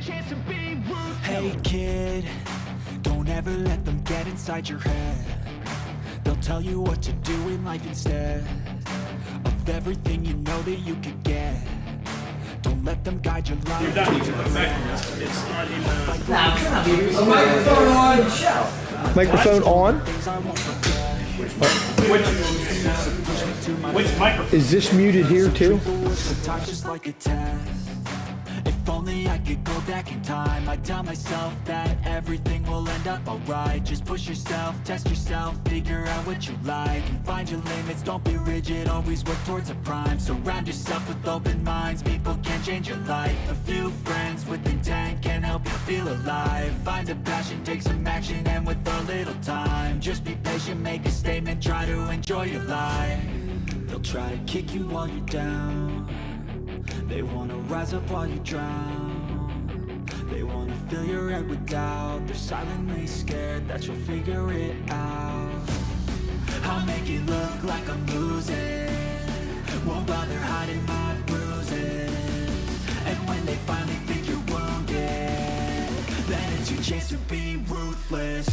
Hey kid, don't ever let them get inside your head. They'll tell you what to do in life instead of everything you know that you could get. Don't let them guide your life. You're done. You can look back. It's not even A microphone on. Microphone on? which microphone? Is this muted here too? Just like a test. If only I could go back in time, I'd tell myself that everything will end up alright. Just push yourself, test yourself, figure out what you like, and find your limits, don't be rigid, always work towards a prime. Surround yourself with open minds, people can change your life. A few friends with intent can help you feel alive. Find a passion, take some action, and with a little time, just be patient, make a statement, try to enjoy your life. They'll try to kick you while you're down. They wanna rise up while you drown. They wanna fill your head with doubt. They're silently scared that you'll figure it out. I'll make it look like I'm losing, won't bother hiding my bruises. And when they finally think you're wounded, then it's your chance to be ruthless.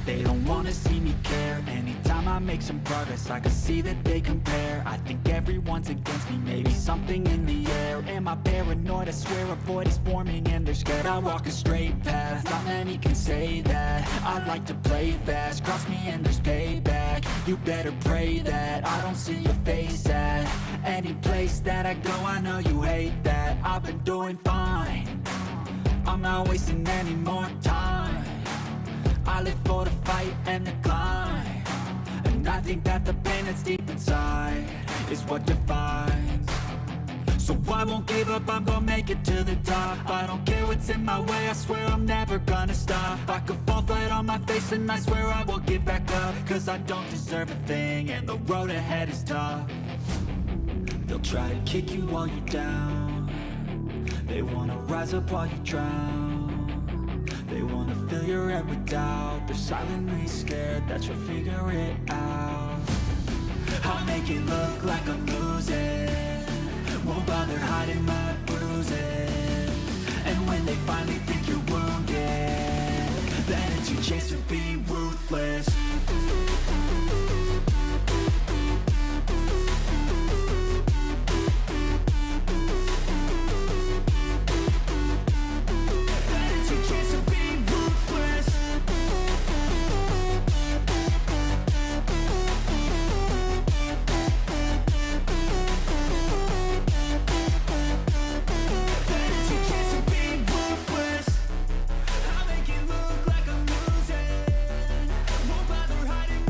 They don't wanna see me care. Anytime I make some progress, I can see that they compare. I think everyone's against me, maybe something in the air. Am I paranoid? I swear a void is forming and they're scared I walk a straight path. Not many can say that. I like to play fast, cross me and there's payback. You better pray that I don't see your face at any place that I go. I know you hate that. I've been doing fine, I'm not wasting any more time. I live for the fight and the climb, and I think that the pain that's deep inside is what defines. So I won't give up, I'm gonna make it to the top. I don't care what's in my way, I swear I'm never gonna stop. I could fall flat on my face and I swear I will get back up, cause I don't deserve a thing and the road ahead is tough. They'll try to kick you while you're down. They wanna rise up while you drown. They wanna fill your head with doubt. They're silently scared that you'll figure it out. I'll make it look like I'm losing, won't bother hiding my bruises. And when they finally think you're wounded, then it's your chance to be ruthless. Hiding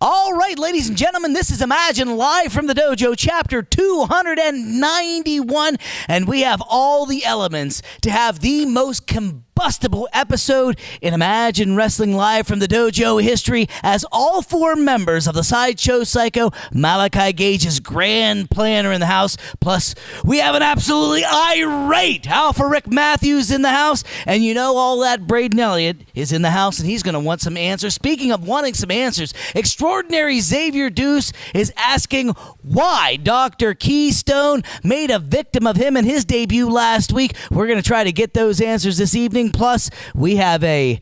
All right, ladies and gentlemen, this is Imagine Live from the Dojo, chapter 291, and we have all the elements to have the most combustible episode in Imagine Wrestling Live from the Dojo history, as all four members of the Sideshow Psycho, Malachi Gage's grand planner in the house, plus we have an absolutely irate Alpha Rick Matthews in the house, and you know all that Braden Elliott is in the house, and he's going to want some answers. Speaking of wanting some answers, extraordinary Xavier Deuce is asking why Dr. Keystone made a victim of him in his debut last week. We're going to try to get those answers this evening. Plus, we have a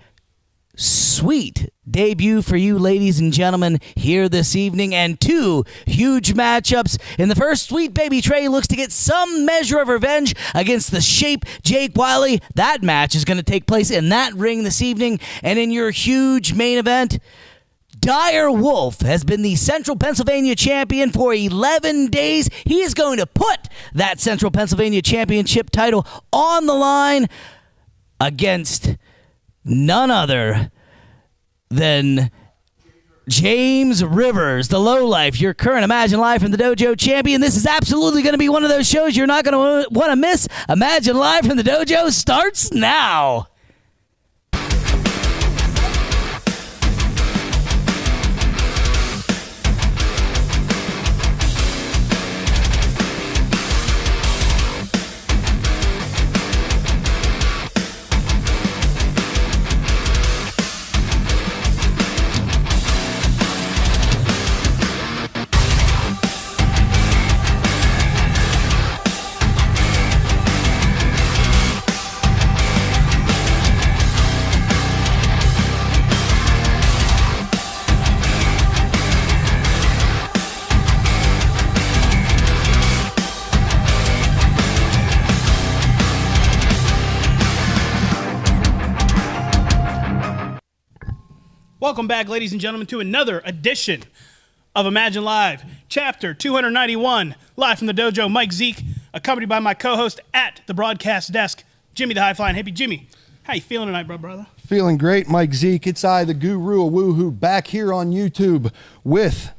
sweet debut for you, ladies and gentlemen, here this evening, and two huge matchups. In the first, Sweet Baby Trey looks to get some measure of revenge against the Shape Jake Wiley. That match is going to take place in that ring this evening. And in your huge main event, Dire Wolf has been the Central Pennsylvania champion for 11 days. He is going to put that Central Pennsylvania championship title on the line against none other than James Rivers, the lowlife, your current Imagine Live from the Dojo champion. This is absolutely going to be one of those shows you're not going to want to miss. Imagine Live from the Dojo starts now. Welcome back, ladies and gentlemen, to another edition of Imagine Live, chapter 291, live from the dojo. Mike Zeke, accompanied by my co-host at the broadcast desk, Jimmy the High Flying Hippie. Jimmy, how you feeling tonight, brother? Feeling great, Mike Zeke. It's I, the Guru of Woohoo, back here on YouTube with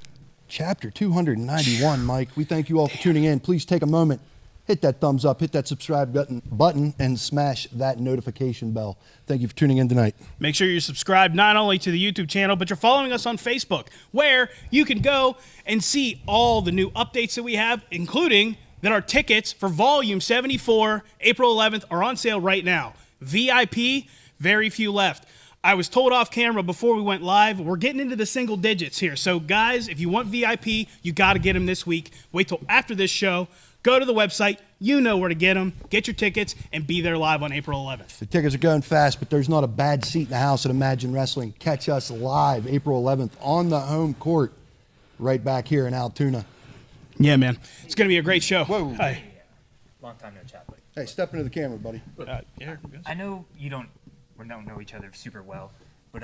chapter 291, Mike. We thank you all for tuning in. Please take a moment, hit that thumbs up, hit that subscribe button, and smash that notification bell. Thank you for tuning in tonight. Make sure you're subscribed not only to the YouTube channel, but you're following us on Facebook, where you can go and see all the new updates that we have, including that our tickets for Volume 74, April 11th, are on sale right now. VIP, very few left. I was told off camera before we went live, we're getting into the single digits here. So, guys, if you want VIP, you got to get them this week. Wait till after this show. Go to the website. You know where to get them. Get your tickets and be there live on April 11th. The tickets are going fast, but there's not a bad seat in the house at Imagine Wrestling. Catch us live April 11th on the home court right back here in Altoona. Yeah, man. It's going to be a great show. Whoa. Hi. Long time no chat, buddy. Hey, step into the camera, buddy. Yeah, I know we don't know each other super well, but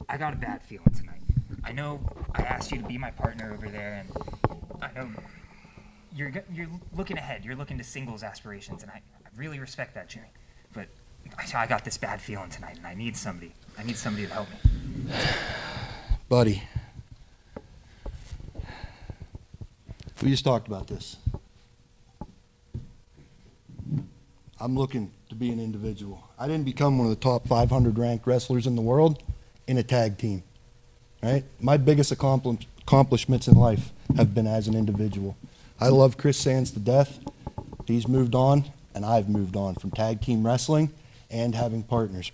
I got a bad feeling tonight. I know I asked you to be my partner over there, and I know you're looking ahead. You're looking to singles aspirations, and I really respect that, Jimmy. But I got this bad feeling tonight, and I need somebody. I need somebody to help me. Buddy, we just talked about this. I'm looking to be an individual. I didn't become one of the top 500 ranked wrestlers in the world in a tag team, right? My biggest accomplishments in life have been as an individual. I love Chris Sands to death. He's moved on, and I've moved on from tag team wrestling and having partners.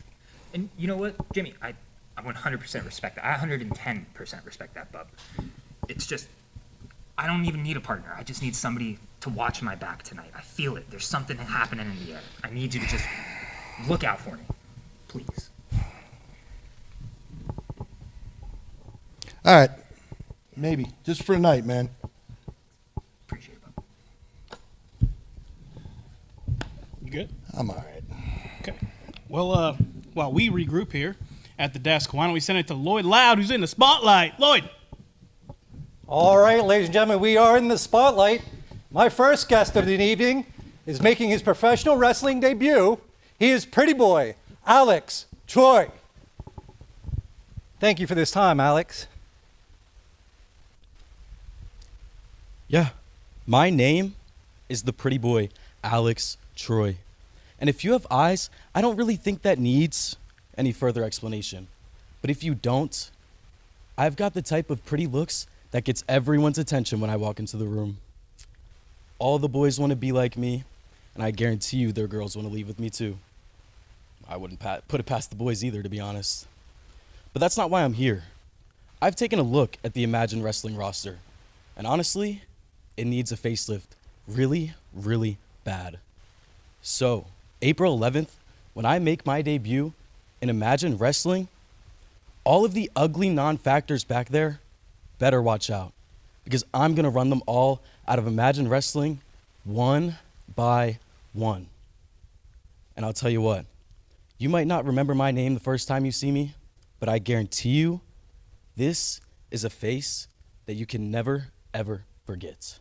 And you know what, Jimmy? I 100% respect that. I 110% respect that, bub. It's just, I don't even need a partner. I just need somebody to watch my back tonight. I feel it. There's something happening in the air. I need you to just look out for me, please. All right, maybe just for a night, man. Appreciate it, bub. You good? I'm all right. Okay. Well, while we regroup here at the desk, why don't we send it to Lloyd Loud, who's in the spotlight. Lloyd. All right, ladies and gentlemen, we are in the spotlight. My first guest of the evening is making his professional wrestling debut. He is Pretty Boy Alex Troy. Thank you for this time, Alex. Yeah, my name is the pretty boy, Alex Troy. And if you have eyes, I don't really think that needs any further explanation. But if you don't, I've got the type of pretty looks that gets everyone's attention when I walk into the room. All the boys want to be like me, and I guarantee you their girls want to leave with me too. I wouldn't put it past the boys either, to be honest. But that's not why I'm here. I've taken a look at the Imagine Wrestling roster, and honestly, it needs a facelift really, really bad. So, April 11th, when I make my debut in Imagine Wrestling, all of the ugly non-factors back there better watch out, because I'm going to run them all out of Imagine Wrestling one by one. And I'll tell you what, you might not remember my name the first time you see me, but I guarantee you, this is a face that you can never, ever forget.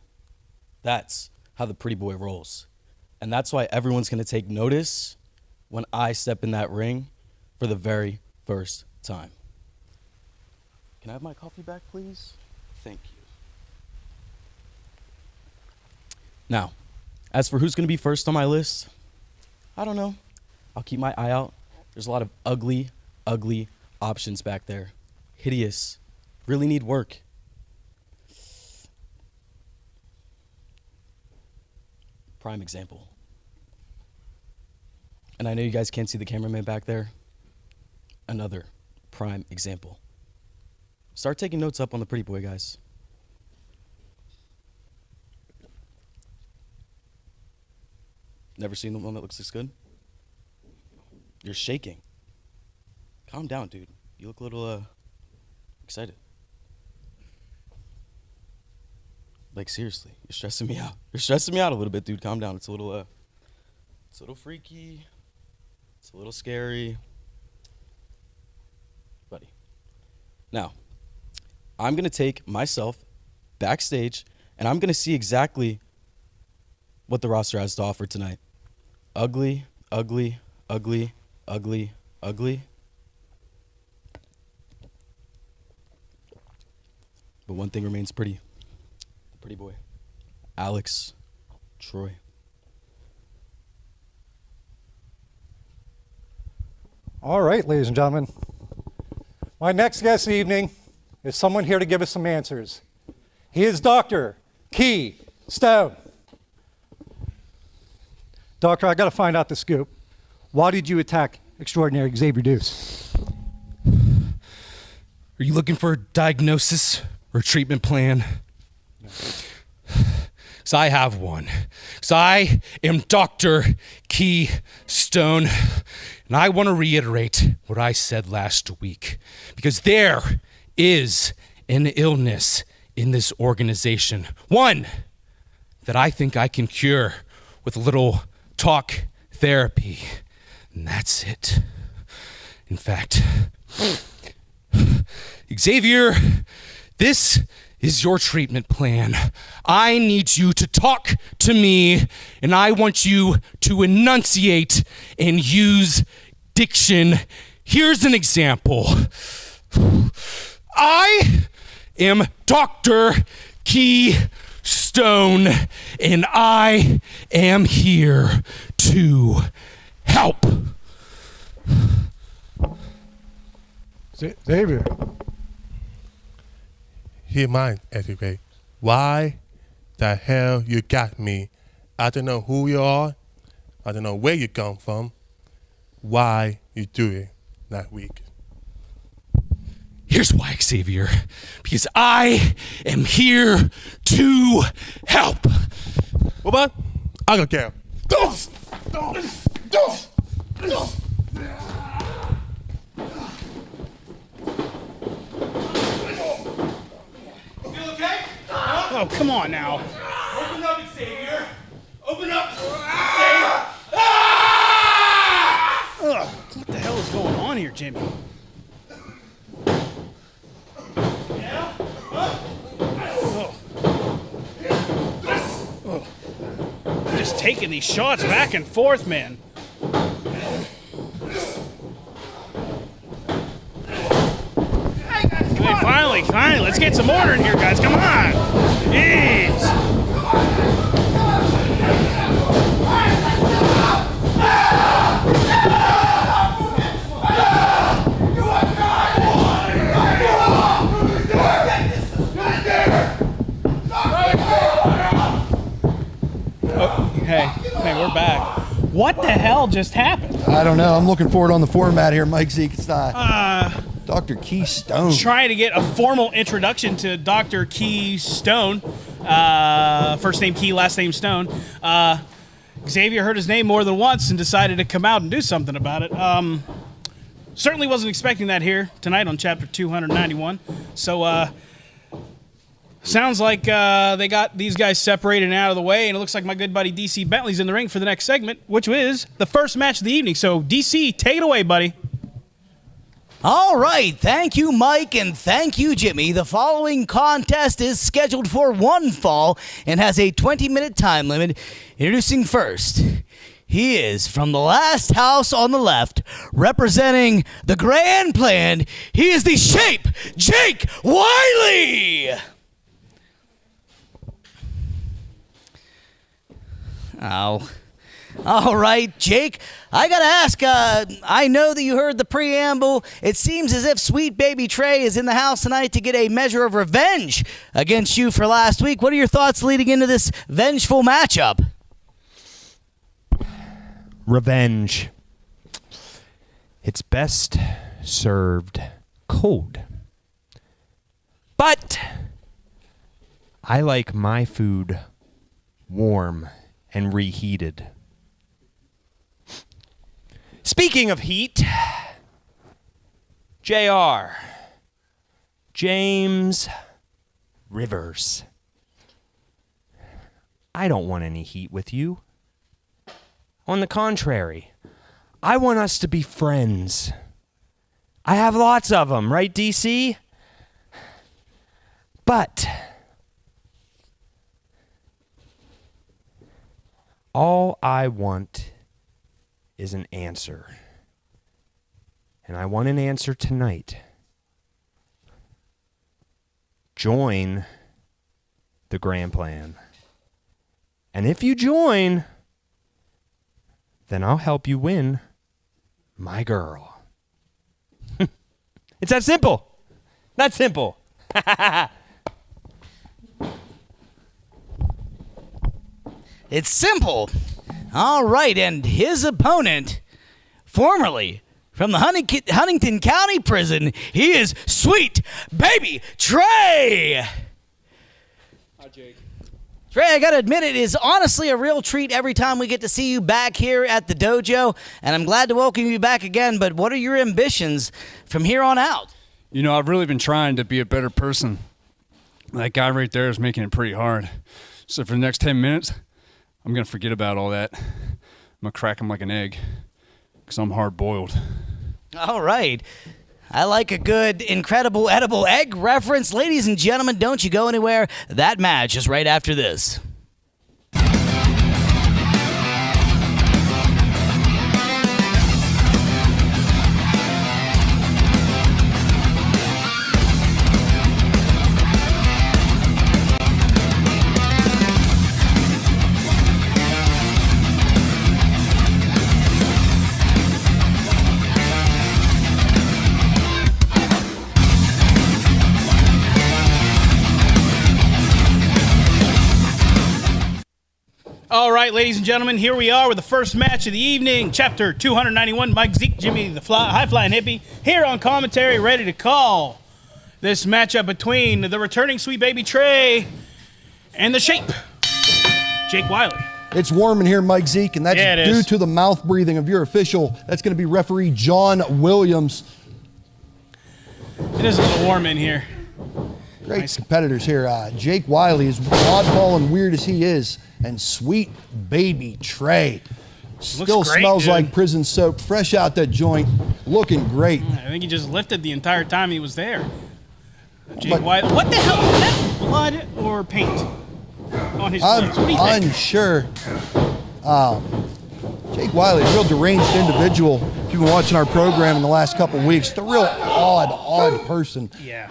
That's how the pretty boy rolls. And that's why everyone's going to take notice when I step in that ring for the very first time. Can I have my coffee back, please? Thank you. Now, as for who's going to be first on my list, I don't know. I'll keep my eye out. There's a lot of ugly, ugly options back there. Hideous. Really need work. Prime example. And I know you guys can't see the cameraman back there. Another prime example. Start taking notes up on the pretty boy, guys. Never seen the one that looks this good? You're shaking. Calm down, dude. You look a little, excited. Like, seriously, you're stressing me out. You're stressing me out a little bit, dude. Calm down. It's a little freaky. It's a little scary. Buddy. Now, I'm going to take myself backstage, and I'm going to see exactly what the roster has to offer tonight. Ugly, ugly, ugly, ugly, ugly. But one thing remains pretty. The pretty boy. Alex Troy. All right, ladies and gentlemen. My next guest this evening is someone here to give us some answers. He is Dr. Key Stone. Doctor, I got to find out the scoop. Why did you attack extraordinary Xavier Deuce? Are you looking for a diagnosis or a treatment plan? No. So I have one. So I am Dr. Key Stone, and I want to reiterate what I said last week, because there is an illness in this organization. One that I think I can cure with a little talk therapy, and that's it. In fact, Xavier, this is your treatment plan. I need you to talk to me, and I want you to enunciate and use diction. Here's an example. I am Dr. Key Stone, and I am here to help. Xavier. Hear mine, anyway. Why the hell you got me? I don't know who you are. I don't know where you come from. Why you do it that week? Here's why, Xavier. Because I am here to help. What? I don't care. Oh, come on now. Open up, Xavier. Open up. Ugh, what the hell is going on here, Jimmy? Yeah? Just taking these shots back and forth, man. Hey, finally, let's get some order in here, guys. Come on. Jeez. Hey, we're back. What the hell just happened? I don't know. I'm looking for it on the format here, Mike Zeke. It's Dr. Key Stone. Trying to get a formal introduction to Dr. Key Stone. First name Key, last name Stone. Xavier heard his name more than once and decided to come out and do something about it. Certainly wasn't expecting that here tonight on chapter 291. So, sounds like they got these guys separated and out of the way, and it looks like my good buddy DC Bentley's in the ring for the next segment, which is the first match of the evening. So, DC, take it away, buddy. All right, thank you, Mike, and thank you, Jimmy. The following contest is scheduled for one fall and has a 20-minute time limit. Introducing first, he is from the last house on the left, representing the Grand Plan. He is the Shape, Jake Wiley! Oh. All right, Jake, I gotta ask, I know that you heard the preamble. It seems as if sweet baby Trey is in the house tonight to get a measure of revenge against you for last week. What are your thoughts leading into this vengeful matchup? Revenge. It's best served cold. But I like my food warm and reheated. Speaking of heat, JR, James Rivers, I don't want any heat with you. On the contrary, I want us to be friends. I have lots of them, right, DC? But all I want is an answer. And I want an answer tonight. Join the Grand Plan. And if you join, then I'll help you win my girl. It's that simple. That simple. It's simple. All right, and his opponent, formerly from the Huntington County Prison, he is Sweet Baby Trey. Hi, Jake. Trey, I gotta admit, it is honestly a real treat every time we get to see you back here at the dojo, and I'm glad to welcome you back again, but what are your ambitions from here on out? You know, I've really been trying to be a better person. That guy right there is making it pretty hard. So for the next 10 minutes, I'm going to forget about all that. I'm going to crack him like an egg because I'm hard-boiled. All right. I like a good, incredible, edible egg reference. Ladies and gentlemen, don't you go anywhere. That match is right after this. All right, ladies and gentlemen, here we are with the first match of the evening, chapter 291. Mike Zeke, Jimmy the high-flying hippie, here on commentary, ready to call this matchup between the returning Sweet Baby Trey and the Shape, Jake Wiley. It's warm in here, Mike Zeke, and that's due to the mouth breathing of your official. That's going to be referee John Williams. It is a little warm in here. Great competitors here. Jake Wiley, as oddball and weird as he is, and Sweet Baby Trey. Still great, smells dude. like prison soap, fresh out that joint, looking great. I think he just lifted the entire time he was there. Jake Wiley. What the hell? Is that blood or paint on his clothes? What do you think? Unsure. Jake Wiley, a real deranged individual. If you've been watching our program in the last couple of weeks, the real odd person. Yeah.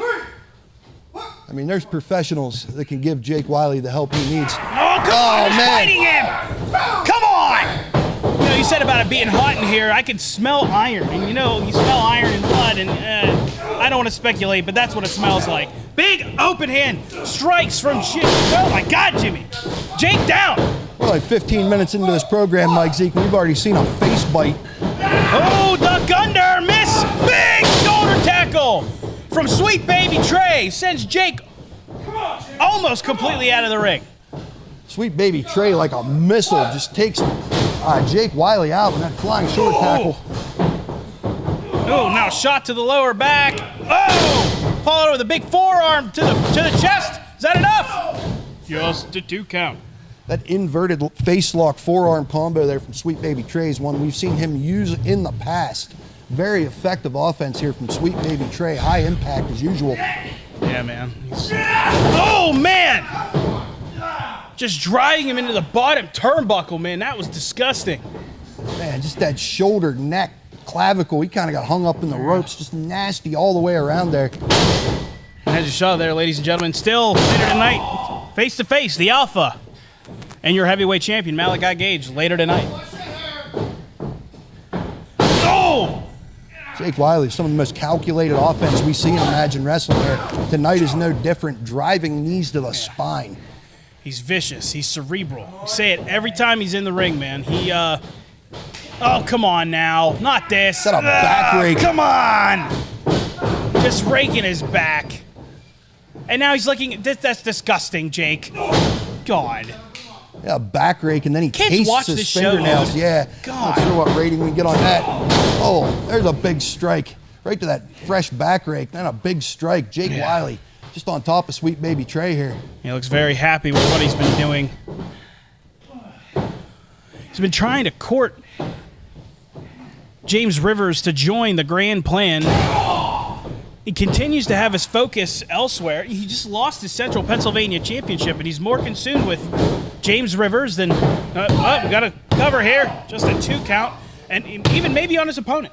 I mean, there's professionals that can give Jake Wiley the help he needs. Oh, come on, he's fighting him! Come on! You know, you said about it being hot in here. I could smell iron. And you know, you smell iron and blood, and I don't want to speculate, but that's what it smells like. Big open hand strikes from Jake. Oh my God, Jimmy. Jake down. We're like 15 minutes into this program, Mike Zeke, and we've already seen a face bite. Oh, duck under, miss. Big shoulder tackle from sweet baby Trey. Sends Jake almost completely out of the ring. Sweet baby Trey, like a missile, just takes Jake Wiley out with that flying shoulder tackle. Oh, now shot to the lower back. Oh, followed with a big forearm to the chest. Is that enough? Just a 2 count. That inverted face lock forearm combo there from Sweet Baby Trey is one we've seen him use in the past. Very effective offense here from Sweet Baby Trey. High impact as usual. Yeah, man. Oh, man! Just driving him into the bottom turnbuckle, man. That was disgusting. Man, just that shoulder, neck, clavicle. He kind of got hung up in the ropes. Just nasty all the way around there. As you saw there, ladies and gentlemen, still later tonight, face-to-face, the Alpha. And your heavyweight champion, Malachi Gage, later tonight. Oh! Jake Wiley, some of the most calculated offense we see in Imagine Wrestling there. Tonight is no different, driving knees to the spine. He's vicious. He's cerebral. We say it every time he's in the ring, man. Oh, come on now. Not this. Is that a back rake? Come on! Just raking his back. And now he's looking, that's disgusting, Jake. God. Yeah, back rake, and then he Kids watch tastes his this show, fingernails. dude. Yeah. God. Not sure what rating we get on that. Oh, there's a big strike. Right to that fresh back rake. Then a big strike. Jake Wiley just on top of Sweet Baby Trey here. He looks very happy with what he's been doing. He's been trying to court James Rivers to join the grand plan. He continues to have his focus elsewhere. He just lost his Central Pennsylvania Championship, and he's more consumed with James Rivers than, we got a cover here, just a 2 count, and even maybe on his opponent.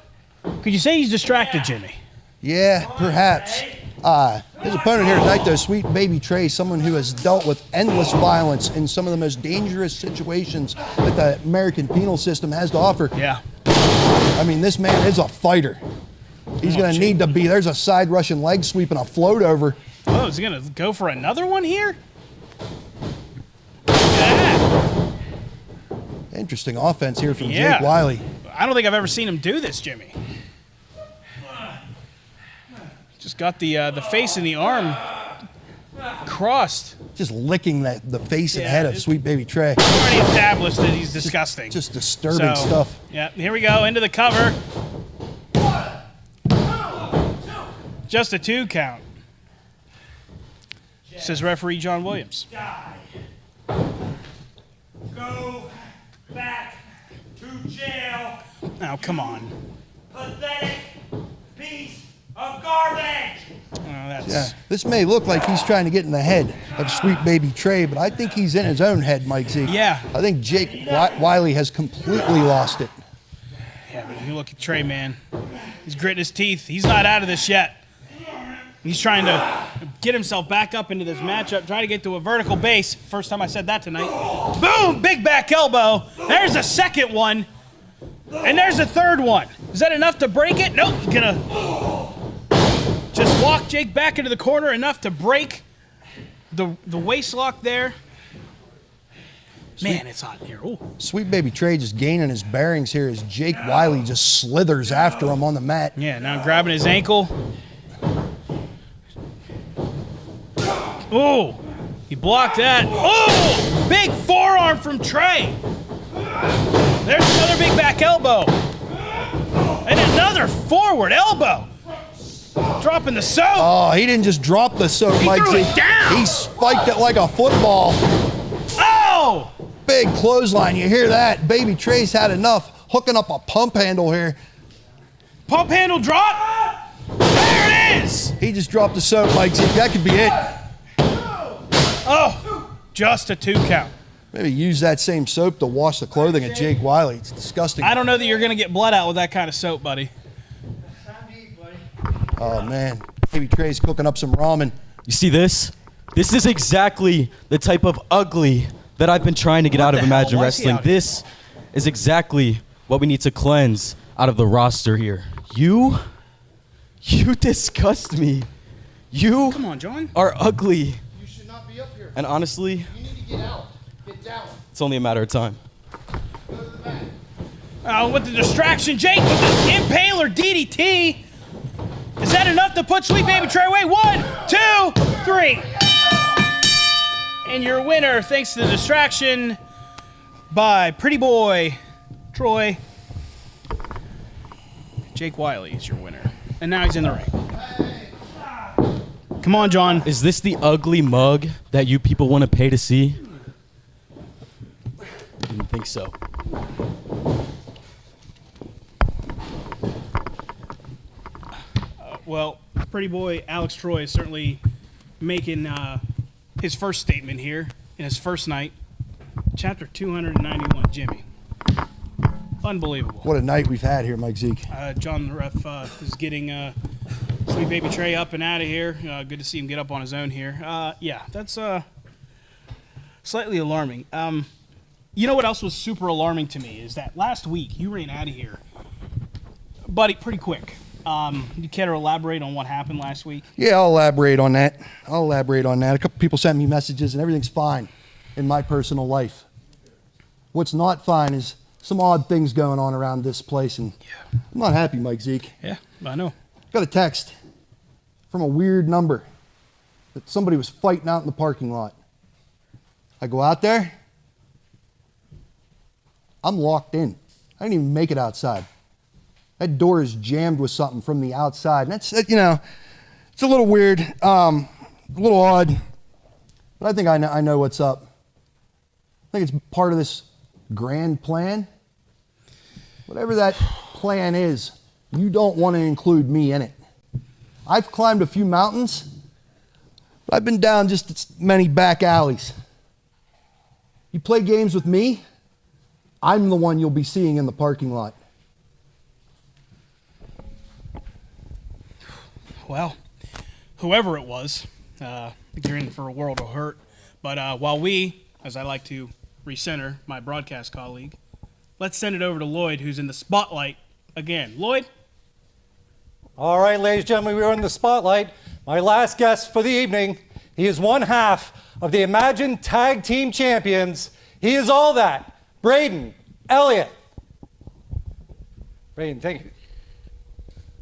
Could you say he's distracted, Jimmy? Yeah, perhaps. His opponent here tonight, though, Sweet Baby Trey, someone who has dealt with endless violence in some of the most dangerous situations that the American penal system has to offer. Yeah. I mean, this man is a fighter. He's going to need to be, there's a side Russian leg sweep and a float over. Oh, is he going to go for another one here? Yeah. Interesting offense here from Jake Wiley. I don't think I've ever seen him do this, Jimmy. Just got the face and the arm crossed. Just licking the face and head of Sweet Baby Trey. Already established that he's disgusting. Just disturbing stuff. Yeah, here we go, into the cover. Just a 2 count. Says referee John Williams. Go back to jail. Now, come on. Pathetic piece of garbage. This may look like he's trying to get in the head of Sweet Baby Trey, but I think he's in his own head, Mike Z. Yeah. I think Jake Wiley has completely lost it. Yeah, but you look at Trey, man. He's gritting his teeth. He's not out of this yet. He's trying to get himself back up into this matchup, try to get to a vertical base. First time I said that tonight. Boom! Big back elbow. There's a second one. And there's a third one. Is that enough to break it? Nope. He's gonna just walk Jake back into the corner enough to break the waist lock there. Man, it's hot in here. Ooh. Sweet Baby Trey just gaining his bearings here as Jake Wiley just slithers after him on the mat. Yeah, now grabbing his ankle. Oh, he blocked that. Oh, big forearm from Trey. There's another big back elbow. And another forward elbow. Dropping the soap. Oh, he didn't just drop the soap, Mike. Threw it down. He spiked it like a football. Oh! Big clothesline. You hear that? Baby Trey's had enough. Hooking up a pump handle here. Pump handle drop. There it is. He just dropped the soap, Mike. That could be it. Oh, just a 2 count. Maybe use that same soap to wash the clothing of Jake Wiley. It's disgusting. I don't know that you're going to get blood out with that kind of soap, buddy. Oh, man. Baby Trey's cooking up some ramen. You see this? This is exactly the type of ugly that I've been trying to get out of Imagine Why is he Wrestling. out here? This is exactly what we need to cleanse out of the roster here. You disgust me. You Come on, John. are ugly. You should not be up here. And honestly, You need to get out. Get down. it's only a matter of time. Go to the back. With the distraction, Jake with the impaler DDT. Is that enough to put Sweet Baby Trey away? 1, 2, 3. And your winner, thanks to the distraction by Pretty Boy Troy. Jake Wiley is your winner. And now he's in the ring. Come on, John. Is this the ugly mug that you people want to pay to see? Didn't think so. Well, Pretty Boy Alex Troy is certainly making his first statement here in his first night. Chapter 291, Jimmy. Unbelievable. What a night we've had here, Mike Zeke. John the ref is getting Sweet Baby Trey up and out of here. Good to see him get up on his own here. Yeah, that's slightly alarming. You know what else was super alarming to me is that last week you ran out of here, buddy, pretty quick. You care to elaborate on what happened last week? Yeah, I'll elaborate on that. A couple people sent me messages, and everything's fine in my personal life. What's not fine is some odd things going on around this place, and I'm not happy, Mike Zeke. Yeah, I know. Got a text from a weird number that somebody was fighting out in the parking lot. I go out there. I'm locked in. I didn't even make it outside. That door is jammed with something from the outside. And that's, it's a little weird, a little odd, but I think I know what's up. I think it's part of this grand plan. Whatever that plan is, you don't want to include me in it. I've climbed a few mountains, but I've been down just as many back alleys. You play games with me, I'm the one you'll be seeing in the parking lot. Well, whoever it was, you're in for a world of hurt. But while we, as I like to recenter my broadcast colleague, let's send it over to Lloyd, who's in the spotlight again. Lloyd? All right, ladies and gentlemen, we are in the spotlight. My last guest for the evening. He is one half of the Imagine Tag Team Champions. He is all that. Braden Elliott. Braden, thank you.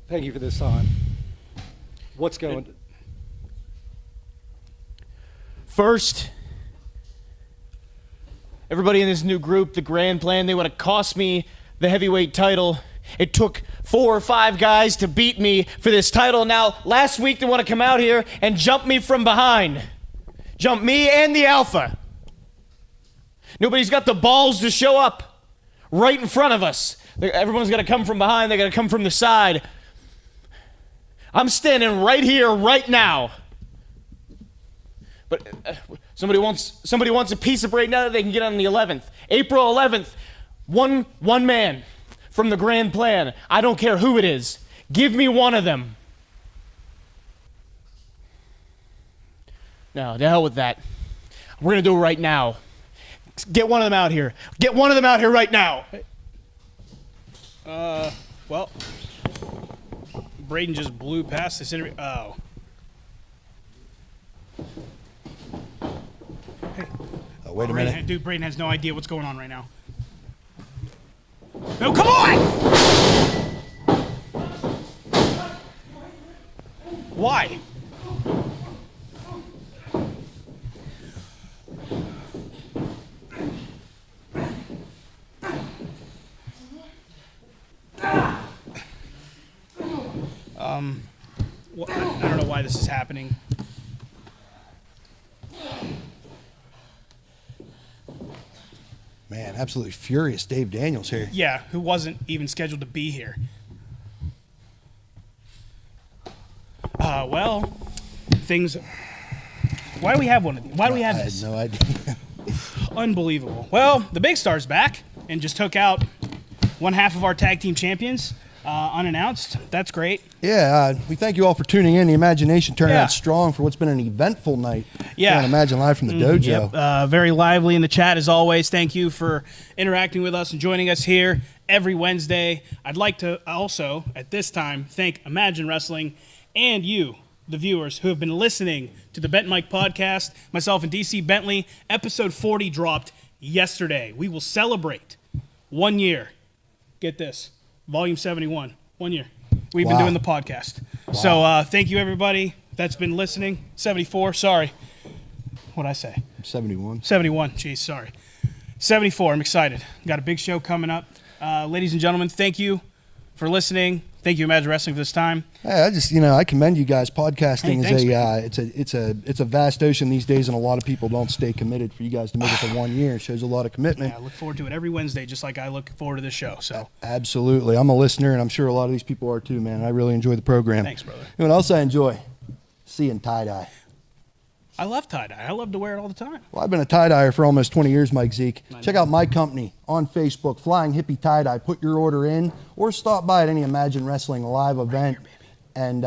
Thank you for this song. What's going? First, everybody in this new group, the Grand Plan, they want to cost me the heavyweight title. It took 4 or 5 guys to beat me for this title. Now, last week they want to come out here and jump me from behind. Jump me and the Alpha. Nobody's got the balls to show up right in front of us. Everyone's got to come from behind. They got to come from the side. I'm standing right here, right now. But somebody wants a piece of Braden now that they can get on the 11th. April 11th, one man from the Grand Plan. I don't care who it is. Give me one of them. No, to hell with that. We're going to do it right now. Get one of them out here. Get one of them out here right now. Well, Braden just blew past this interview. Oh. Hey. Wait a minute. Dude, Braden has no idea what's going on right now. No, come on! Why? I don't know why this is happening. Man, absolutely furious Dave Daniels here. Yeah, who wasn't even scheduled to be here. Well, things. Why do we have one of these? Why do we have this? I had no idea. Unbelievable. Well, the big star's back and just took out one half of our tag team champions. unannounced. That's great. Yeah, we thank you all for tuning in. The imagination turned Yeah. out strong for what's been an eventful night. Yeah. On Imagine Live from the dojo. Yep. Very lively in the chat as always. Thank you for interacting with us and joining us here every Wednesday. I'd like to also, at this time, thank Imagine Wrestling and you, the viewers, who have been listening to the Bent Mike podcast. Myself and DC Bentley, episode 40 dropped yesterday. We will celebrate 1 year. Get this. Volume 71. 1 year. We've been doing the podcast. So thank you, everybody that's been listening. 74, sorry. What'd I say? 71. 71, geez, sorry. 74, I'm excited. Got a big show coming up. Ladies and gentlemen, thank you for listening. Thank you, Imagine Wrestling, for this time. Hey, I commend you guys. Podcasting Hey, it's a vast ocean these days, and a lot of people don't stay committed. For you guys to make it to 1 year, it shows a lot of commitment. Yeah, I look forward to it every Wednesday, just like I look forward to this show. So Absolutely. I'm a listener, and I'm sure a lot of these people are too, man. I really enjoy the program. Thanks, brother. You know what else I enjoy? Seeing tie-dye. I love tie-dye. I love to wear it all the time. Well, I've been a tie-dyer for almost 20 years, Mike Zeke. Check out my company on Facebook, Flying Hippie Tie-Dye. Put your order in, or stop by at any Imagine Wrestling live event and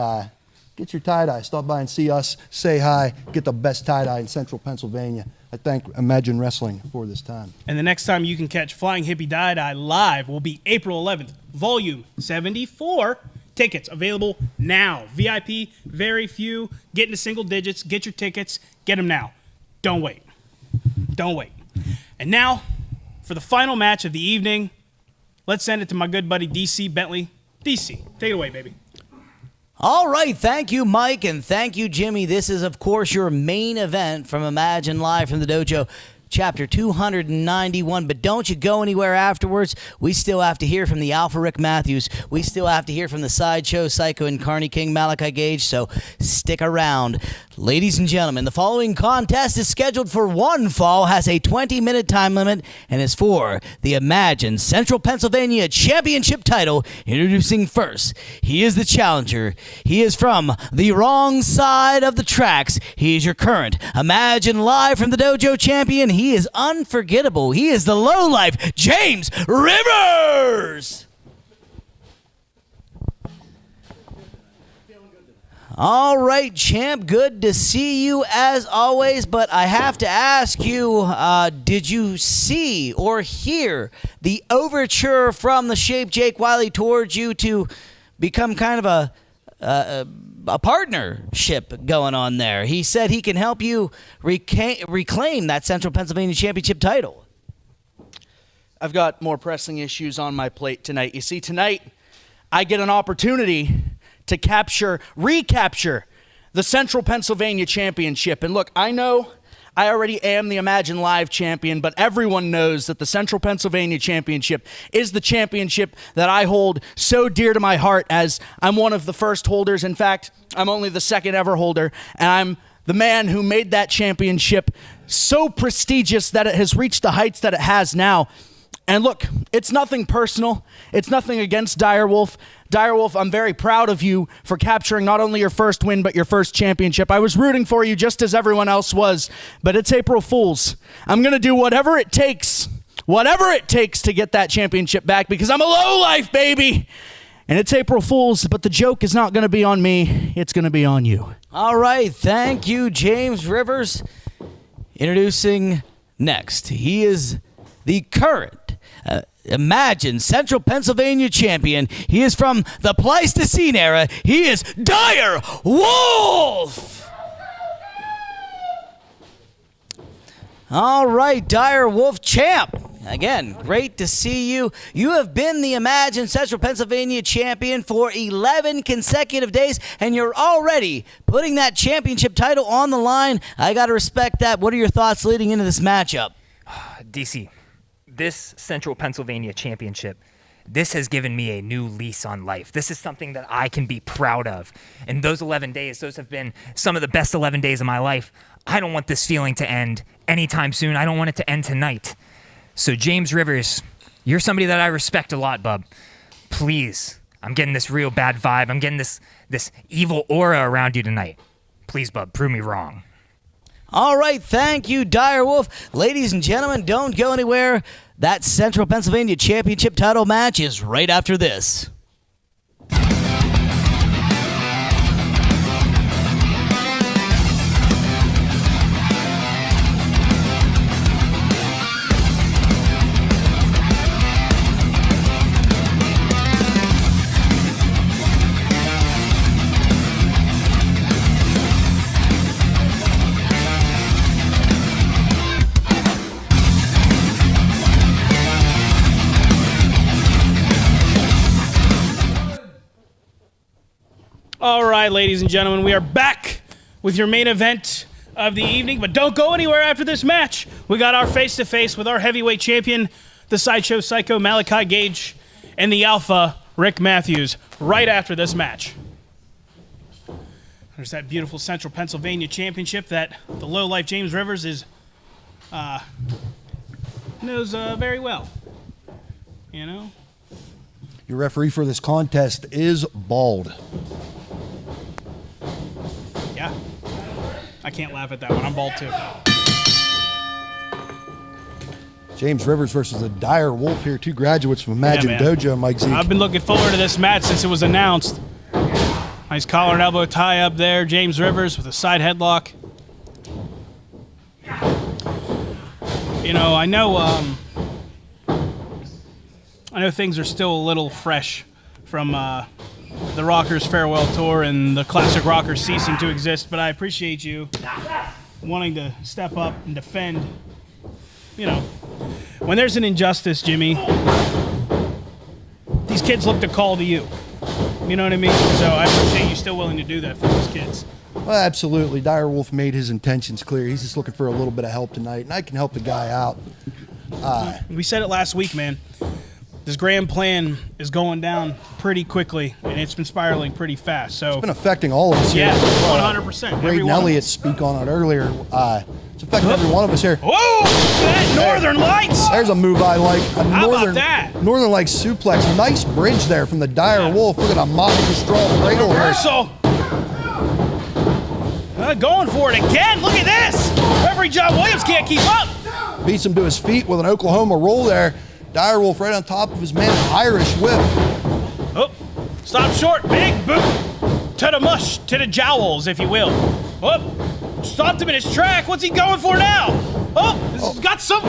get your tie-dye. Stop by and see us, say hi, get the best tie-dye in Central Pennsylvania. I thank Imagine Wrestling for this time. And the next time you can catch Flying Hippie Tie-Dye live will be April 11th, Volume 74. Tickets available now. VIP, very few. Get into single digits. Get your tickets. Get them now. Don't wait. Don't wait. And now, for the final match of the evening, let's send it to my good buddy DC Bentley. DC, take it away, baby. All right, thank you, Mike, and thank you, Jimmy. This is, of course, your main event from Imagine Live from the Dojo, Chapter 291, but don't you go anywhere afterwards. We still have to hear from the Alpha Rick Matthews. We still have to hear from the Sideshow Psycho and Carney King Malachi Gage, so stick around. Ladies and gentlemen, the following contest is scheduled for one fall, has a 20-minute time limit, and is for the Imagine Central Pennsylvania Championship title. Introducing first, he is the challenger. He is from the wrong side of the tracks. He is your current Imagine Live from the Dojo champion. He is unforgettable. He is the lowlife, James Rivers. All right, champ, good to see you as always, but I have to ask you, did you see or hear the overture from the Shape Jake Wiley towards you to become kind of a partnership going on there? He said he can help you reclaim that Central Pennsylvania Championship title. I've got more pressing issues on my plate tonight. You see, tonight I get an opportunity to recapture the Central Pennsylvania Championship. And look, I know I already am the Imagine Live champion, but everyone knows that the Central Pennsylvania Championship is the championship that I hold so dear to my heart, as I'm one of the first holders. In fact, I'm only the second ever holder, and I'm the man who made that championship so prestigious that it has reached the heights that it has now. And look, it's nothing personal. It's nothing against Direwolf. Direwolf, I'm very proud of you for capturing not only your first win, but your first championship. I was rooting for you just as everyone else was, but it's April Fool's. I'm going to do whatever it takes to get that championship back, because I'm a lowlife, baby. And it's April Fool's, but the joke is not going to be on me. It's going to be on you. All right, thank you, James Rivers. Introducing next, he is the current Imagine Central Pennsylvania champion. He is from the Pleistocene era. He is Dire Wolf. All right, Dire Wolf champ. Again, great to see you. You have been the Imagine Central Pennsylvania champion for 11 consecutive days, and you're already putting that championship title on the line. I got to respect that. What are your thoughts leading into this matchup? DC, this Central Pennsylvania Championship, this has given me a new lease on life. This is something that I can be proud of. And those 11 days, those have been some of the best 11 days of my life. I don't want this feeling to end anytime soon. I don't want it to end tonight. So James Rivers, you're somebody that I respect a lot, bub. Please, I'm getting this real bad vibe. I'm getting this evil aura around you tonight. Please, bub, prove me wrong. All right, thank you, Dire Wolf. Ladies and gentlemen, don't go anywhere. That Central Pennsylvania Championship title match is right after this. All right, ladies and gentlemen, we are back with your main event of the evening, but don't go anywhere after this match. We got our face-to-face with our heavyweight champion, the Sideshow Psycho Malachi Gage, and the Alpha Rick Matthews, right after this match. There's that beautiful Central Pennsylvania championship that the lowlife James Rivers knows very well. You know? Your referee for this contest is bald. Yeah. I can't laugh at that one. I'm bald too. James Rivers versus the Dire Wolf here. Two graduates from Imagine man. Dojo, Mike Zeke. I've been looking forward to this match since it was announced. Nice collar and elbow tie up there. James Rivers with a side headlock. You know, I know things are still a little fresh from the Rockers farewell tour and the classic Rockers ceasing to exist, but I appreciate you wanting to step up and defend. You know, when there's an injustice, Jimmy, these kids look to call to you. You know what I mean? So I appreciate you still willing to do that for these kids. Well, absolutely. Dire Wolf made his intentions clear. He's just looking for a little bit of help tonight, and I can help the guy out. We said it last week, man. This grand plan is going down pretty quickly, and it's been spiraling pretty fast. So It's been affecting all of us here. Yeah, 100%. Braden Elliott speak on it earlier. It's affecting every one of us here. Whoa! That Northern Lights! There's a move I like. How about that? Northern Lights suplex. Nice bridge there from the Dire Wolf. Look at a Motley strong cradle here. Reversal! Going for it again. Look at this! Referee John Williams can't keep up. Beats him to his feet with an Oklahoma roll there. Dire Wolf right on top of his man, Irish whip. Oh, stop short. Big boot to the mush, to the jowls, if you will. Oh, stopped him in his track. What's he going for now? Oh, this has got some.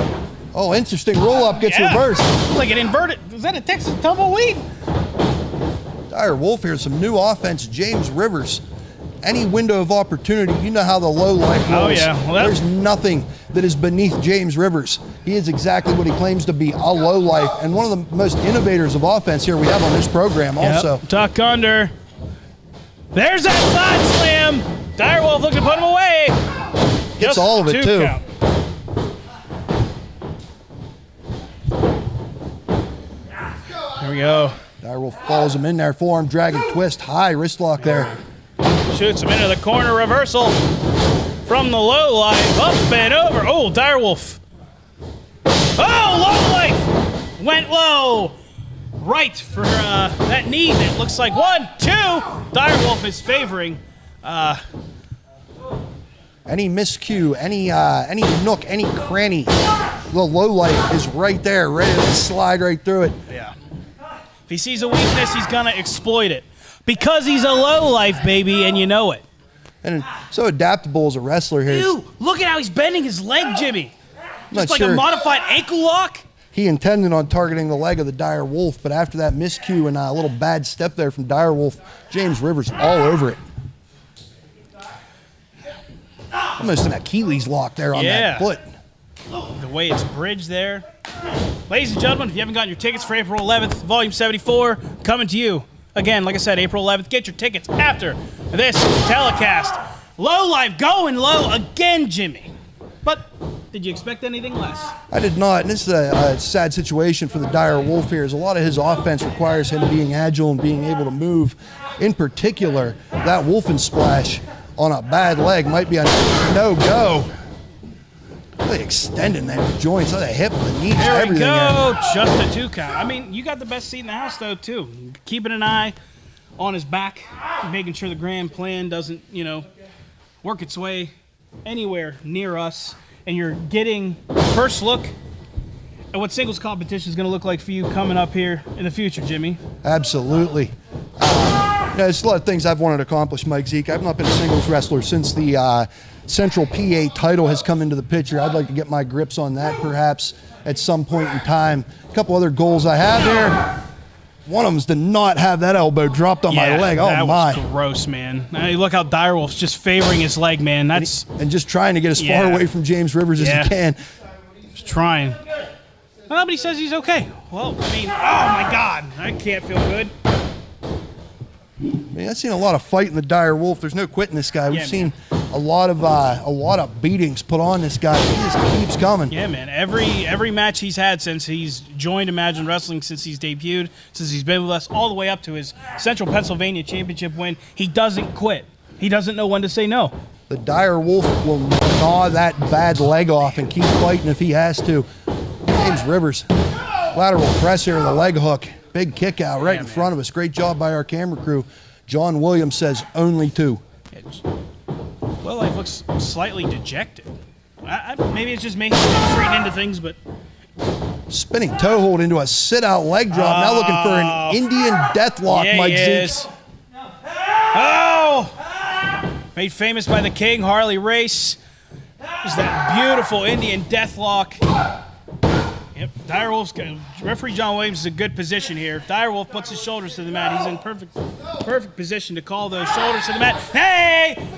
Oh, interesting roll up gets reversed. Like an inverted. Is that a Texas tumbleweed? Dire Wolf here, some new offense. James Rivers. Any window of opportunity, you know how the low life rolls. Oh, yeah. Well, there's nothing that is beneath James Rivers. He is exactly what he claims to be, a low life, and one of the most innovators of offense here we have on this program also. Tuck under. There's that side slam. Dire Wolf looking to put him away. Gets all of it, too. Count. Here we go. Dire Wolf follows him in there, forearm dragon twist, high wrist lock there. Shoots him into the corner, reversal from the low life, up and over. Oh, Dire Wolf. Oh, low life went low. Right for that knee that looks like 1, 2. Dire Wolf is favoring. Any miscue, any nook, any cranny, the low life is right there, ready to slide right through it. Yeah. If he sees a weakness, he's gonna exploit it. Because he's a low life, baby, and you know it. And so adaptable as a wrestler here. Ew, look at how he's bending his leg, Jimmy. Not Just like sure a modified ankle lock. He intended on targeting the leg of the Dire Wolf, but after that miscue and a little bad step there from Dire Wolf, James Rivers all over it. Almost an Achilles lock there on that foot. The way it's bridged there. Ladies and gentlemen, if you haven't gotten your tickets for April 11th, Volume 74, coming to you. Again, like I said, April 11th. Get your tickets after this telecast. Low life going low again, Jimmy. But did you expect anything less? I did not, and this is a sad situation for the Dire Wolf here, as a lot of his offense requires him being agile and being able to move. In particular, that Wolfen splash on a bad leg might be a no-go. Really extending that joints, the hip, the knees, There everything. we go. There. Just a 2 count. I mean, you got the best seat in the house, though, too. Keeping an eye on his back, making sure the grand plan doesn't, work its way anywhere near us. And you're getting first look at what singles competition is going to look like for you coming up here in the future, Jimmy. Absolutely. There's a lot of things I've wanted to accomplish, Mike Zeke. I've not been a singles wrestler since the Central PA title has come into the picture. I'd like to get my grips on that perhaps at some point in time. A couple other goals I have here. One of them is to not have that elbow dropped on my leg. Oh, that my. was gross, man. I mean, look how Dire Wolf's just favoring his leg, man. That's and just trying to get as far away from James Rivers as he can. Just trying. Well, but he says he's okay. Well, I mean, oh my God, I can't feel good. I've seen a lot of fight in the dire wolf. There's no quitting this guy. We've seen a lot of beatings put on this guy. He just keeps coming. Yeah, man. Every match he's had since he's joined Imagine Wrestling, since he's debuted, since he's been with us, all the way up to his Central Pennsylvania Championship win, he doesn't quit. He doesn't know when to say no. The dire wolf will gnaw that bad leg off and keep fighting if he has to. James Rivers, lateral press here, the leg hook. Big kick out right in front of us. Great job by our camera crew. John Williams says only 2. Well, life looks slightly dejected. Maybe it's just me straight into things, but spinning toe hold into a sit-out leg drop. Now looking for an Indian deathlock, yeah, Mike he Zeke. is. Oh! Made famous by the King, Harley Race. There's that beautiful Indian deathlock. Yep, Direwolf's good. Referee John Williams is in a good position here. If Direwolf puts his shoulders to the mat, he's in perfect position to call those shoulders to the mat. Hey!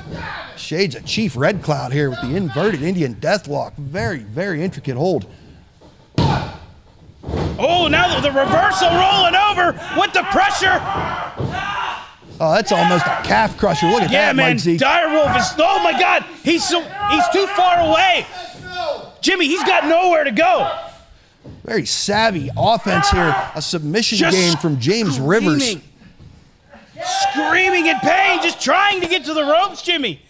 Shades of Chief Red Cloud here with the inverted Indian deathlock. Very, very intricate hold. Oh, now the reversal rolling over with the pressure. Oh, that's almost a calf crusher. Look at that, man. Mike Zeke. Direwolf is, oh my God, he's too far away. Jimmy, he's got nowhere to go. Very savvy offense here. A submission game from James Rivers. Screaming in pain, just trying to get to the ropes, Jimmy.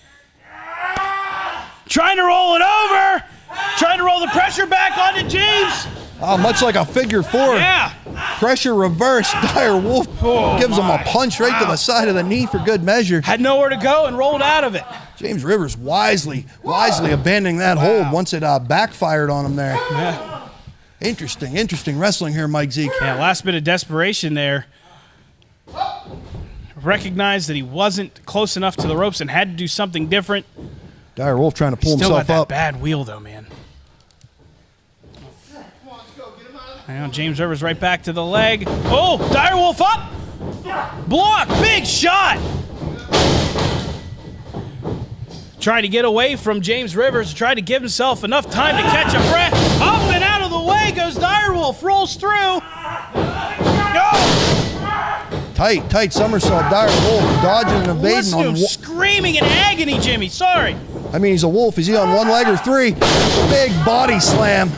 Trying to roll it over. Trying to roll the pressure back onto James. Oh, much like a figure 4. Yeah. Pressure reverse. Dire Wolf gives him a punch right to the side of the knee for good measure. Had nowhere to go and rolled out of it. James Rivers wisely abandoning that hold once it backfired on him there. Yeah. Interesting wrestling here, Mike Zeke. Yeah, last bit of desperation there. Recognized that he wasn't close enough to the ropes and had to do something different. Dire Wolf trying to pull Still himself got that up. bad wheel though, man. Now James Rivers right back to the leg. Oh, Dire Wolf up. Block, big shot. Trying to get away from James Rivers, trying to give himself enough time to catch a breath. Up and out of the way goes Dire Wolf, rolls through. Go! Tight somersault. Dire Wolf dodging and evading. Listen to him screaming in agony, Jimmy. Sorry. I mean, he's a wolf. Is he on one leg or 3? Big body slam.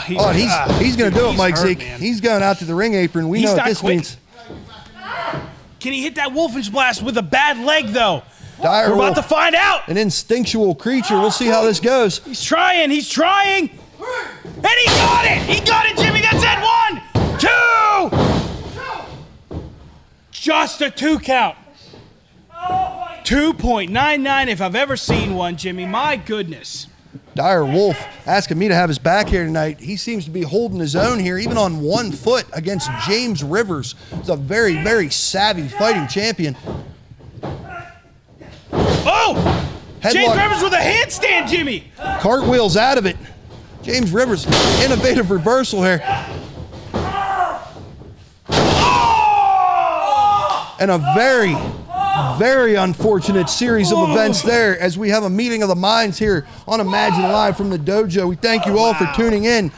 He's going to do it, Mike Zeke. Man. He's going out to the ring apron. We know what this means. Can he hit that Wolfish Blast with a bad leg, though? Dire We're about Wolf, to find out. An instinctual creature. We'll see how this goes. He's trying. And he got it. He got it, Jimmy. That's it. 1, 2. Just a 2 count. 2.99 if I've ever seen one, Jimmy. My goodness. Dire Wolf asking me to have his back here tonight. He seems to be holding his own here, even on 1 foot against James Rivers. He's a very, very savvy fighting champion. Oh! Headlock. James Rivers with a handstand, Jimmy. Cartwheels out of it. James Rivers, innovative reversal here. And a very, very unfortunate series of events there as we have a meeting of the minds here on Imagine Live from the dojo. We thank you all for tuning in.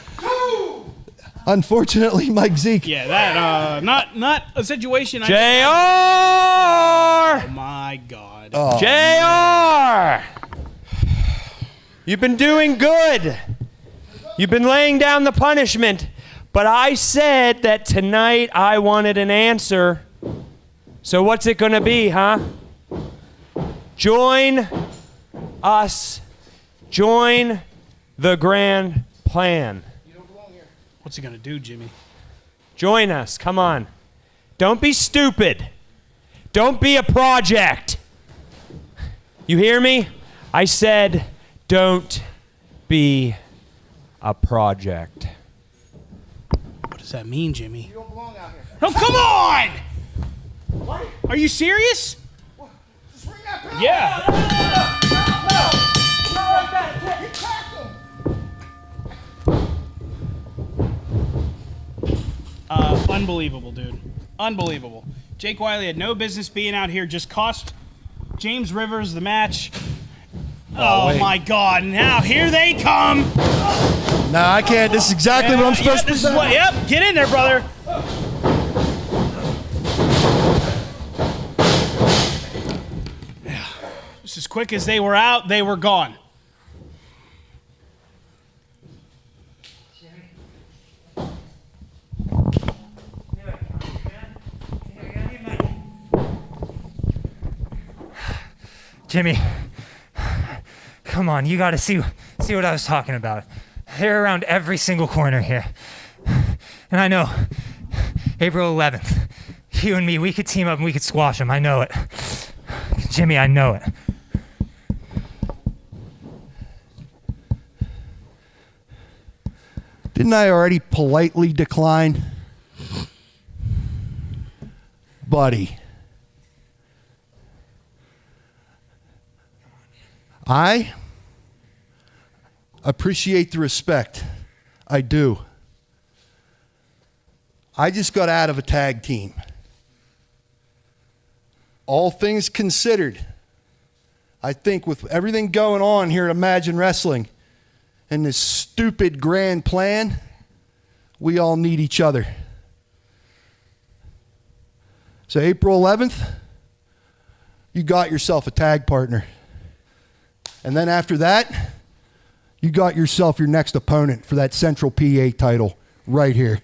Unfortunately, Mike Zeke. Yeah, that not a situation. JR! Oh my God. JR! You've been doing good. You've been laying down the punishment, but I said that tonight I wanted an answer. So what's it gonna be, huh? Join us. Join the grand plan. What's he gonna do, Jimmy? Join us. Come on. Don't be stupid. Don't be a project. You hear me? I said, don't be a project. What does that mean, Jimmy? You don't belong out here. Oh, come on! What? Are you serious? Just ring that bell. Yeah. Unbelievable, dude. Unbelievable. Jake Wiley had no business being out here. Just cost James Rivers the match. Oh my God! Now here they come. No, I can't. This is exactly what I'm supposed to do. Yep, get in there, brother. Just as quick as they were out, they were gone. Jimmy, come on, you got to see what I was talking about. They're around every single corner here. And I know, April 11th, you and me, we could team up and we could squash them. I know it. Jimmy, I know it. Didn't I already politely decline? Buddy. I appreciate the respect. I do. I just got out of a tag team. All things considered, I think with everything going on here at Imagine Wrestling and this stupid grand plan, we all need each other. So April 11th, you got yourself a tag partner. And then after that, you got yourself your next opponent for that Central PA title right here.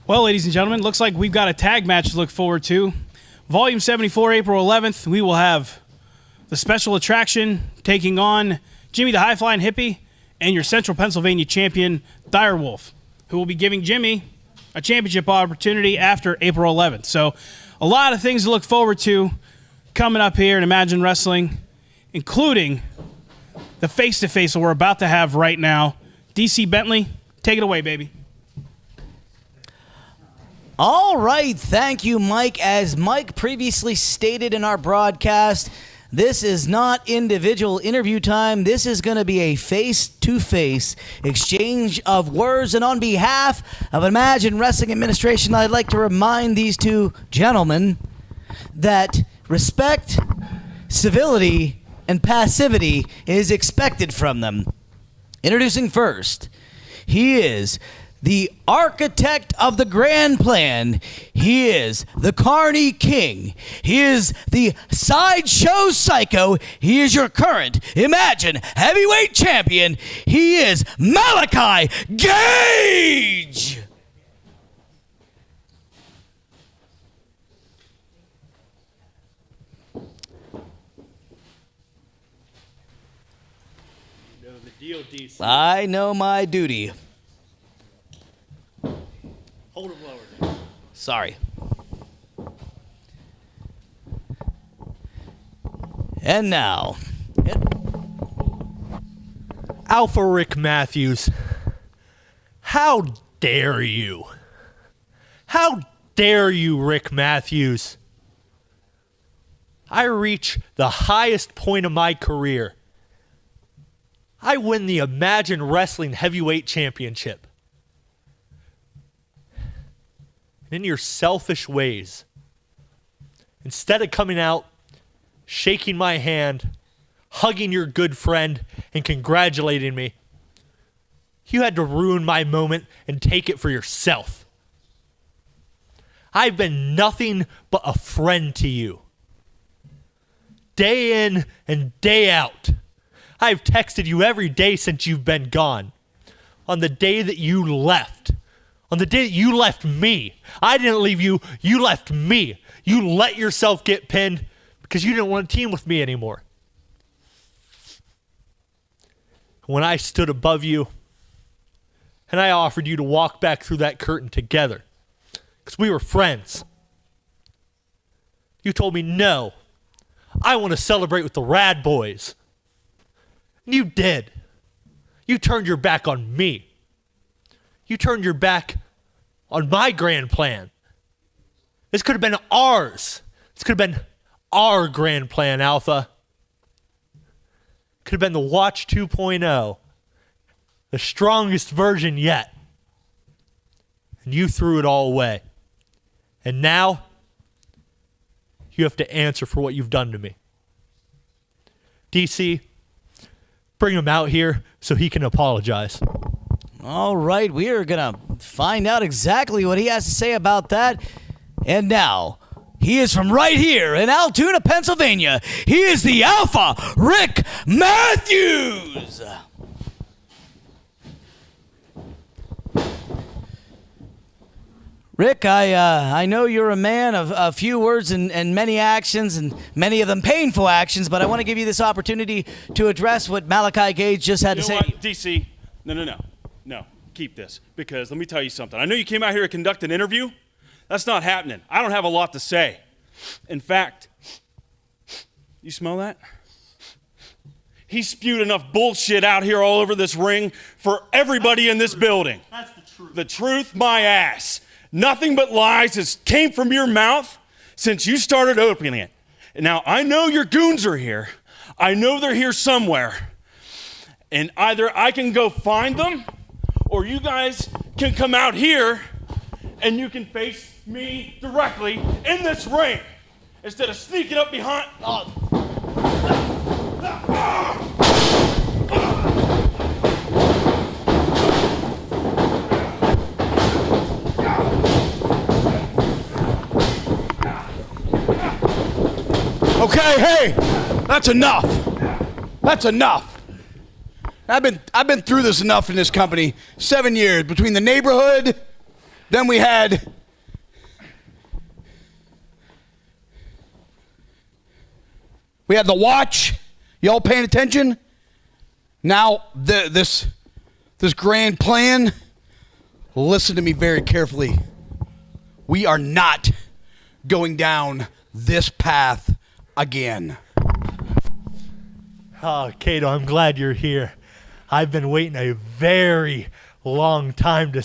Well, ladies and gentlemen, looks like we've got a tag match to look forward to. Volume 74, April 11th, we will have the special attraction taking on Jimmy the High Flying Hippie and your Central Pennsylvania champion, Direwolf, who will be giving Jimmy a championship opportunity after April 11th. So a lot of things to look forward to coming up here in Imagine Wrestling, including the face-to-face that we're about to have right now. DC Bentley, take it away, baby. All right, thank you, Mike. As Mike previously stated in our broadcast, this is not individual interview time. This is going to be a face-to-face exchange of words. And on behalf of Imagine Wrestling Administration, I'd like to remind these two gentlemen that respect, civility, and passivity is expected from them. Introducing first, he is the architect of the grand plan. He is the Carney King. He is the sideshow psycho. He is your current Imagine heavyweight champion. He is Malachi Gage. I know my duty. Hold him lower. Sorry. And now, Alpha Rick Matthews, how dare you? How dare you, Rick Matthews? I reach the highest point of my career. I win the Imagine Wrestling Heavyweight Championship. In your selfish ways, instead of coming out, shaking my hand, hugging your good friend, and congratulating me, you had to ruin my moment and take it for yourself. I've been nothing but a friend to you. Day in and day out, I've texted you every day since you've been gone. On the day that you left, on the day that you left me, I didn't leave you, you left me. You let yourself get pinned because you didn't want to team with me anymore. When I stood above you and I offered you to walk back through that curtain together because we were friends, you told me, no, I want to celebrate with the Rad Boys. And you did. You turned your back on me. You turned your back on my grand plan. This could have been ours. This could have been our grand plan, Alpha. Could have been the Watch 2.0. The strongest version yet. And you threw it all away. And now, you have to answer for what you've done to me. DC, bring him out here so he can apologize. All right, we are going to find out exactly what he has to say about that. And now, he is from right here in Altoona, Pennsylvania. He is the Alpha, Rick Matthews. Rick, I know you're a man of a few words and many actions, and many of them painful actions, but I want to give you this opportunity to address what Malachi Gage just had to say. DC, no, keep this, because let me tell you something. I know you came out here to conduct an interview. That's not happening. I don't have a lot to say. In fact, you smell that? He spewed enough bullshit out here all over this ring for everybody in this building. That's the truth. The truth, my ass. Nothing but lies has came from your mouth since you started opening it. Now, I know your goons are here. I know they're here somewhere. And either I can go find them, or you guys can come out here and you can face me directly in this ring instead of sneaking up behind. Okay, hey, that's enough. That's enough. I've been through this enough in this company. 7 years between the neighborhood, then we had the watch. Y'all paying attention? Now this grand plan. Listen to me very carefully. We are not going down this path again. Oh, Cato, I'm glad you're here. I've been waiting a very long time to